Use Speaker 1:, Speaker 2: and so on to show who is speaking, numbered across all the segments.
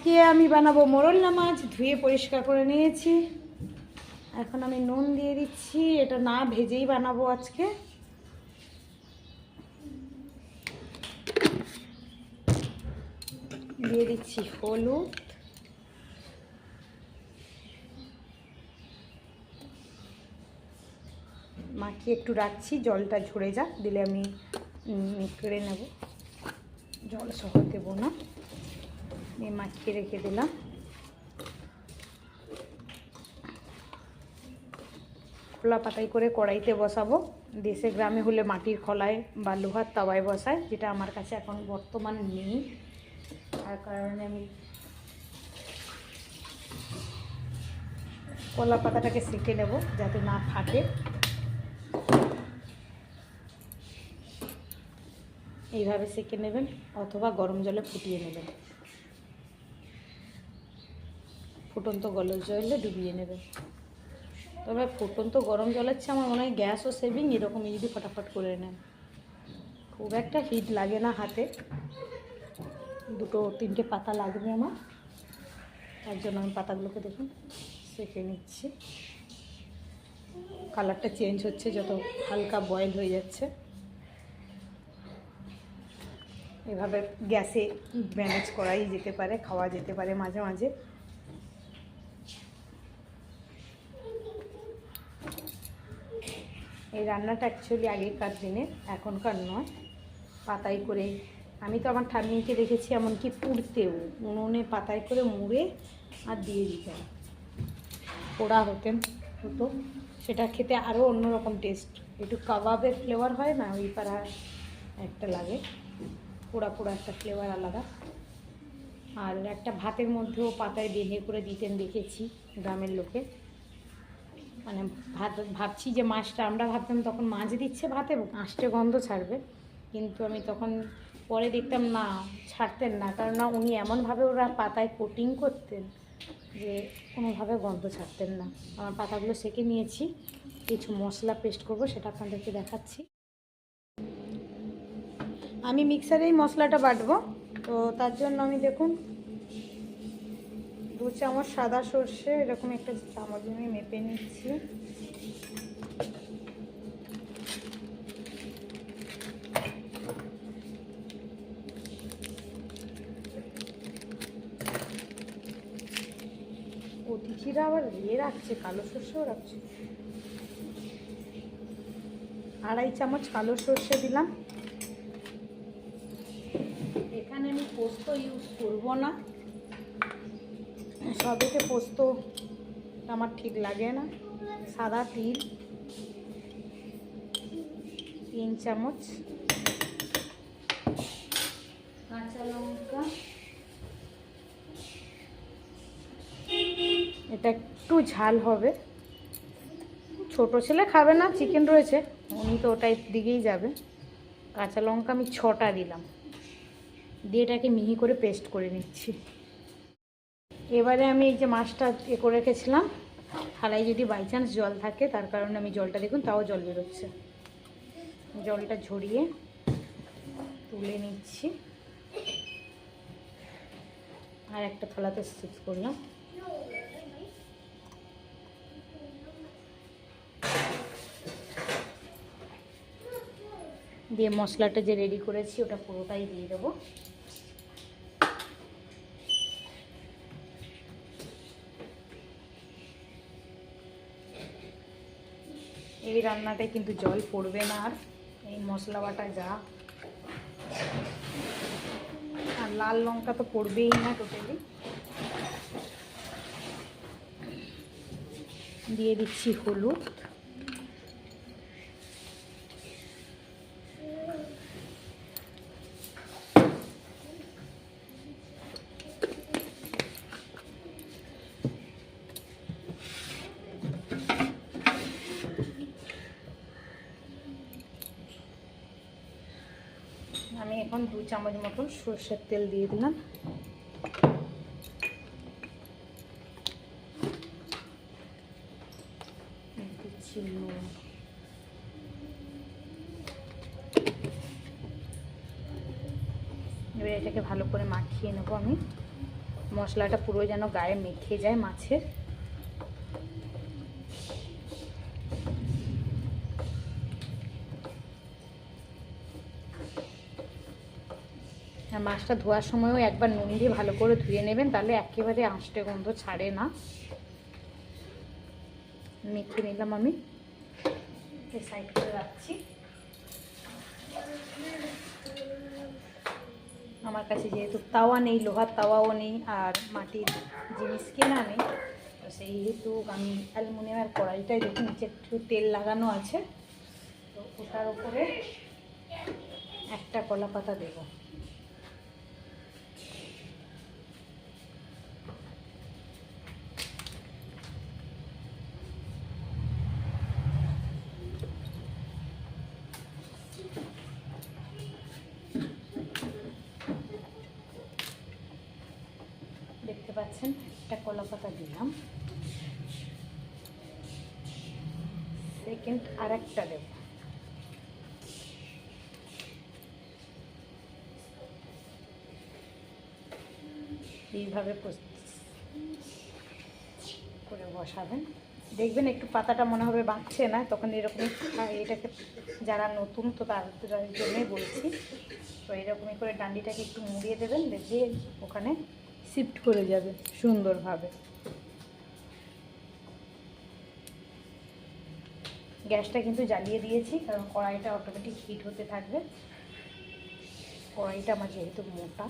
Speaker 1: আজকে আমি বানাবো মোরলা মাছ। ধুয়ে পরিষ্কার করে নিয়েছি। এখন আমি নুন দিয়ে দিচ্ছি। এটা না ভেজেই বানাবো আজকে। দিয়ে দিচ্ছি হলুদ, মাখিয়ে একটু রাখছি, জলটা ঝরে যাক, দিলে আমি কেড়ে নেব, জল সহ দেবো না। মাখিয়ে রেখে দিলাম। খোলা পাতায় করে কড়াইতে বসাবো। দেশে গ্রামে হলে মাটির খোলায় বা লোহার তাওয়ায় বসায়, যেটা আমার কাছে এখন বর্তমান নেই। তার কারণে আমি কলা পাতাটাকে সেঁকে নেব যাতে না ফাটে। এইভাবে সেঁকে নেবেন অথবা গরম জলে ফুটিয়ে নেবেন। ফুটন্ত গরম জলে ডুবিয়ে নেবেন। তবে ফুটন্ত গরম জলের চেয়ে আমার মনে হয় গ্যাসও সেভিং, এরকমই যদি ফটাফট করে নেন। খুব একটা হিট লাগে না হাতে, 2-3টে পাতা লাগবে আমার। তার জন্য আমি পাতাগুলোকে দেখুন সেঁকে নিচ্ছি। কালারটা চেঞ্জ হচ্ছে যত হালকা বয়েল হয়ে যাচ্ছে। এভাবে গ্যাসে ম্যানেজ করাই যেতে পারে, খাওয়া যেতে পারে মাঝে মাঝে। এই রান্নাটা অ্যাকচুয়ালি আগেকার দিনে, এখনকার নয়। পাতায় করে আমি তো আমার ঠাম্মিকে দেখেছি এমনকি পুড়তেও উনুনে পাতায় করে মুড়ে আর দিয়ে দিতেন, পোড়া হতো। সেটা খেতে আরও অন্যরকম টেস্ট, একটু কাবাবের ফ্লেভার হয় না, ওই পাড়া একটা লাগে, পোড়া পোড়া একটা ফ্লেভার আলাদা। আর একটা ভাতের মধ্যেও পাতায় বেঁধে করে দিতেন দেখেছি গ্রামের লোকে। মানে ভাবছি যে মাছটা, আমরা ভাবতাম তখন মাছ দিচ্ছে ভাতে আষ্টে গন্ধ ছাড়বে, কিন্তু আমি তখন পরে দেখতাম না, ছাড়তেন না। কারণ না, উনি এমনভাবে ওরা পাতায় কোটিং করতেন যে কোনোভাবে গন্ধ ছাড়তেন না। আমার পাতাগুলো সেঁকে নিয়েছি, কিছু মশলা পেস্ট করব, সেটা আপনাদেরকে দেখাচ্ছি। আমি মিক্সারেই মশলাটা বাটবো, তো তার জন্য আমি দেখুন 2 চামচ সাদা সর্ষে, এরকম একটা চামচ আমি মেপে নিচ্ছি। অতিথিরা আবার রাখছে, কালো সর্ষেও রাখছে। 2.5 চামচ কালো সর্ষে দিলাম। এখানে আমি পোস্ত ইউজ করব না, সবেতে পোস্ত আমার ঠিক লাগে না। সাদা তিল 3 চামচ, কাঁচা লঙ্কা, এটা একটু ঝাল হবে। ছোট ছেলে খাবে না, চিকেন রয়েছে, উনি তো ওটাই দিকেই যাবে। কাঁচা লঙ্কা আমি 6টা দিলাম, দিয়ে এটাকে মিহি করে পেস্ট করে নিচ্ছি। এবারে আমি এই যে মাছটা করে রেখেছিলাম, থালায় যদি বাই চান্স জল থাকে, তার কারণে আমি জলটা দেখুন তাও জল বেরোচ্ছে, জলটা ঝরিয়ে তুলে নিচ্ছি। আর একটা থালাতে শিফট করলাম। দিয়ে মশলাটা যে রেডি করেছি ওটা পুরোটাই দিয়ে দেবো। এই রান্নাটায় কিন্তু জল পড়বে না, আর এই মশলা বাটা যা, আর লাল লঙ্কা তো পড়বেই না টোটালি। দিয়ে দিচ্ছি হলুদ, আমি এখন 2 চামচ মতন সরষের তেল দিয়ে দিলাম। দিচ্ছি নুন, এবার এটাকে ভালো করে মাখিয়ে নেব আমি। মশলাটা পুরো যেন গায়ে মেখে যায় মাছের। আর মাছটা ধোয়ার সময়ও একবার নুন দিয়ে ভালো করে ধুয়ে নেবেন, তাহলে একেবারে আঁশটে গন্ধ ছাড়ে না। মেখে নিলাম, আমি এই সাইড করে রাখছি। আমার কাছে যেহেতু তাওয়া নেই, লোহার তাওয়াও নেই, আর মাটির জিনিস কেনা নেই, তো সেই হেতু আমি অ্যালুমিনিয়ামের কড়াইটাই দেখুন নিচে একটু তেল লাগানো আছে, তো ওটার উপরে একটা কলা পাতা দেবো। দেখতে পাচ্ছেন একটা কলা পাতা দিলাম, সেকেন্ড আর একটা দেব। এইভাবে করে বসাবেন, দেখবেন একটু পাতাটা মনে হবে বাঁকছে না, তখন এরকমই এটাকে যারা নতুন তো তাদের জন্যই বলছি, তো এরকমই করে ডান্ডিটাকে একটু মুড়িয়ে দেবেন, দেখবে ওখানে শিফট করে যাবে সুন্দরভাবে। গ্যাসটা কিন্তু জ্বালিয়ে দিয়েছি, কারণ কড়াইটা অটোমেটিক হিট হতে থাকবে। কড়াইটা আমার যেহেতু মোটা,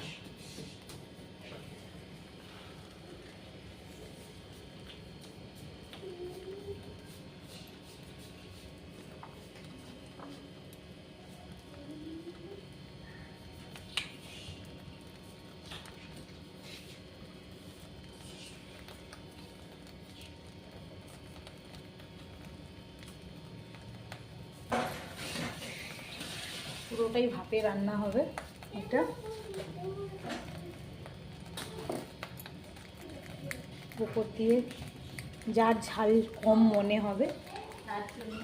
Speaker 1: পুরোটাই ভাপে রান্না হবে এটা। উপর দিয়ে যার ঝাল কম মনে হবে তার জন্য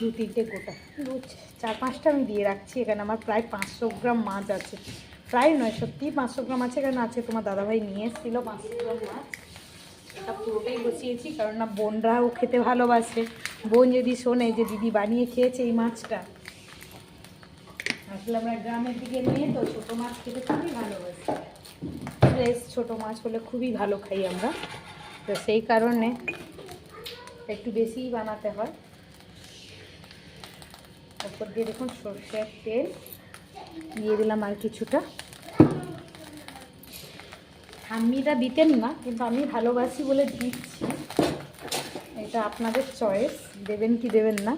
Speaker 1: 2-3টে গোটা, 4-5টা আমি দিয়ে রাখছি। এখানে আমার প্রায় 500 গ্রাম মাছ আছে, প্রায় নয় সত্যি 500 গ্রাম আছে, এখানে আছে তোমার দাদাভাই নিয়ে এসেছিলো 500 গ্রাম মাছ। এটা পুরোটাই বসিয়েছি, কারণ না বোনরাও খেতে ভালোবাসে। বোন যদি শোনে যে দিদি বানিয়ে খেয়েছে এই মাছটা, আসলে আমরা গ্রামের দিকে নিয়ে তো ছোটো মাছ খেতে খুবই ভালোবাসি, ফ্রেশ ছোটো মাছ হলে খুবই ভালো খাই আমরা, তো সেই কারণে একটু বেশিই বানাতে হয়। ওপর দিয়ে দেখুন সর্ষের তেল দিয়ে দিলাম আর কিছুটা। ঠাম্মিরা দিতেন না, কিন্তু আমি ভালোবাসি বলে দিচ্ছি, এটা আপনাদের চয়েস, দেবেন কি দেবেন না।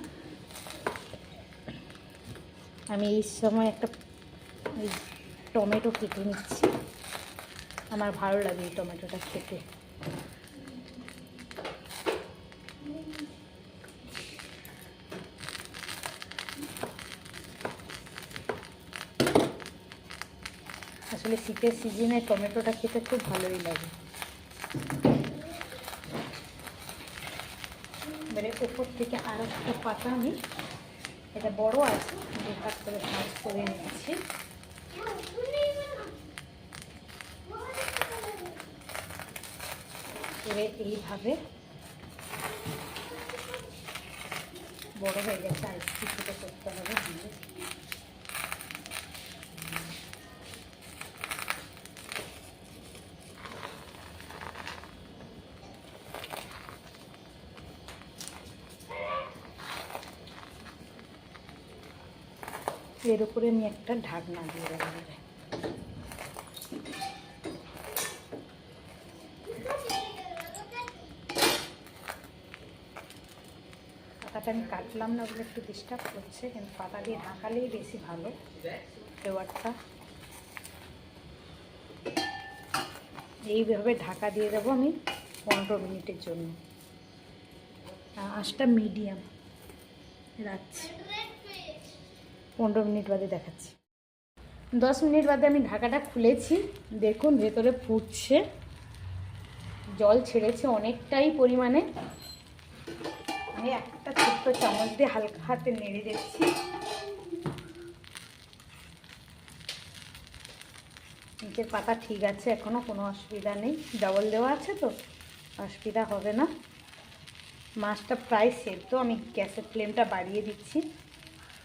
Speaker 1: আমি এই সময় একটা টমেটো কেটে নিচ্ছি, আমার ভালো লাগে এই টমেটোটা খেতে। আসলে শীতের সিজনে টমেটোটা খেতে খুব ভালোই লাগে। এবারে উপর থেকে আর একটা পাতা আমি, এটা বড় আছে, 2 ভাগ করে ভাগ করে নিচ্ছি। এবারে এইভাবে বড় হয়ে গেছে, আর একটু ছোটো করতে হবে দিয়ে। এর উপরে আমি একটা ঢাকনা দিয়ে দেবো। পাতাটা আমি কাটলাম না বলে একটু ডিস্টার্ব করছে, কিন্তু পাতা দিয়ে ঢাকালেই বেশি ভালো ফ্লেভারটা। এইভাবে ঢাকা দিয়ে দেবো আমি 15 মিনিটের জন্য, আঁচটা মিডিয়াম রাখছি। 15 মিনিট বাদে দেখাচ্ছি। 10 মিনিট বাদে আমি ঢাকাটা খুলেছি, দেখুন ভেতরে ফুটছে, জল ছেড়েছে অনেকটাই পরিমাণে। আমি একটা ছোট্ট চামচ দিয়ে হালকা হাতে নেড়ে দিচ্ছি, নিচের পাতা ঠিক আছে, এখনও কোনো অসুবিধা নেই, ডবল দেওয়া আছে তো অসুবিধা হবে না। মাছটা প্রায় সেদ্ধ, আমি গ্যাসের ফ্লেমটা বাড়িয়ে দিচ্ছি।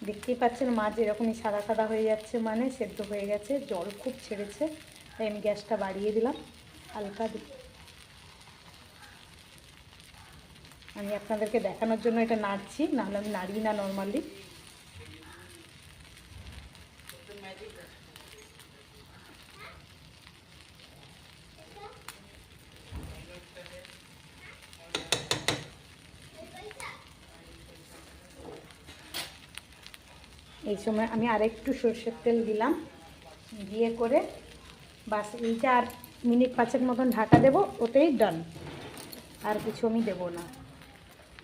Speaker 1: দেখতেই পাচ্ছেন মাছ এরকমই সাদা সাদা হয়ে যাচ্ছে, মানে সেদ্ধ হয়ে গেছে, জল খুব ছেড়েছে, তাই আমি গ্যাসটা বাড়িয়ে দিলাম হালকা। আমি আপনাদেরকে দেখানোর জন্য এটা নাড়ছি, নাহলে আমি নাড়ি না নর্মালি। এই সময় আমি আরেকটু সরষের তেল দিলাম, দিয়ে করে বাস এইটা আর মিনিট 5 মতন ঢাকা দেবো, ওতেই ডান, আর কিছু আমি দেবো না।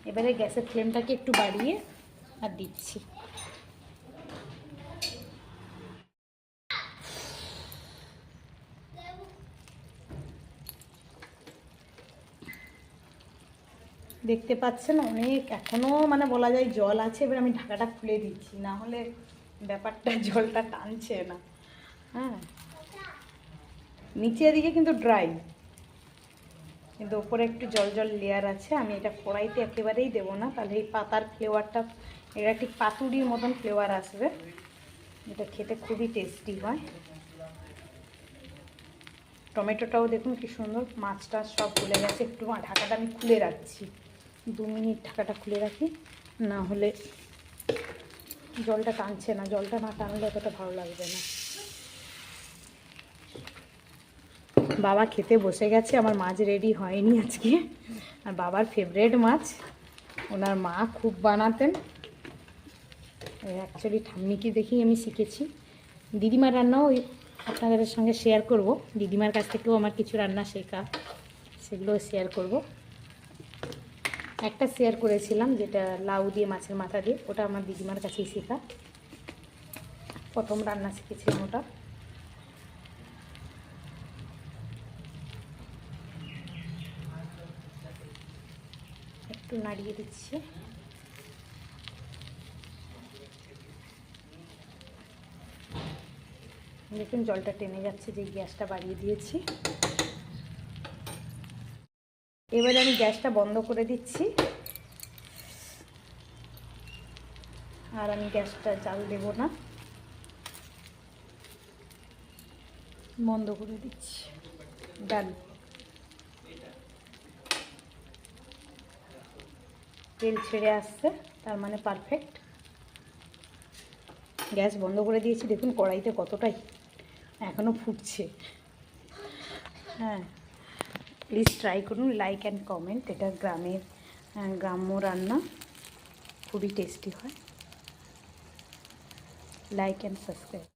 Speaker 1: এবারে গ্যাসের ফ্লেমটাকে একটু বাড়িয়ে আর দিচ্ছি। দেখতে পাচ্ছেন অনেক এখনও মানে বলা যায় জল আছে। এবার আমি ঢাকাটা খুলে দিচ্ছি, না হলে ব্যাপারটা জলটা টানছে না। হ্যাঁ, নিচের দিকে কিন্তু ড্রাই, কিন্তু ওপরে একটু জল জল লেয়ার আছে। আমি এটা কড়াইতে একেবারেই দেবো না, তাহলে এই পাতার ফ্লেভারটা, এটা ঠিক পাতুরির মতন ফ্লেভার আসবে, এটা খেতে খুবই টেস্টি হয়। টমেটোটাও দেখুন কি সুন্দর, মাছটা সব গলে গেছে। একটু ঢাকাটা আমি খুলে রাখছি, 2 মিনিট ঢাকাটা খুলে রাখি, না হলে জলটা টানছে না, জলটা না টানলে অতটা ভালো লাগবে না। বাবা খেতে বসে গেছে, আমার মাছ রেডি হয়নি আজকে, আর বাবার ফেভারিট মাছ, ওনার মা খুব বানাতেন। অ্যাকচুয়ালি ঠাম্মিকে দেখেই আমি শিখেছি। দিদিমার রান্নাও আপনাদের সঙ্গে শেয়ার করব, দিদিমার কাছ থেকেও আমার কিছু রান্না শেখা, সেগুলো শেয়ার করব। একটা শেয়ার করেছিলাম যেটা লাউ দিয়ে মাছের মাথা দিয়ে, ওটা আমার দিদিমার কাছেই শেখা, প্রথম রান্না শিখেছিলাম ওটা। একটু নাড়িয়ে দিচ্ছি। দেখুন জলটা টেনে যাচ্ছে, যে গ্যাসটা বাড়িয়ে দিয়েছি। এবারে আমি গ্যাসটা বন্ধ করে দিচ্ছি, আর আমি গ্যাসটা জাল দেব না, বন্ধ করে দিচ্ছি। ডাল, তেল ছেড়ে আসছে, তার মানে পারফেক্ট। গ্যাস বন্ধ করে দিয়েছি, দেখুন কড়াইতে কতটাই এখনও ফুটছে। হ্যাঁ, প্লিজ ট্রাই করুন, লাইক অ্যান্ড কমেন্ট। এটা গ্রাম্য রান্না, খুবই টেস্টি হয়। Like and subscribe.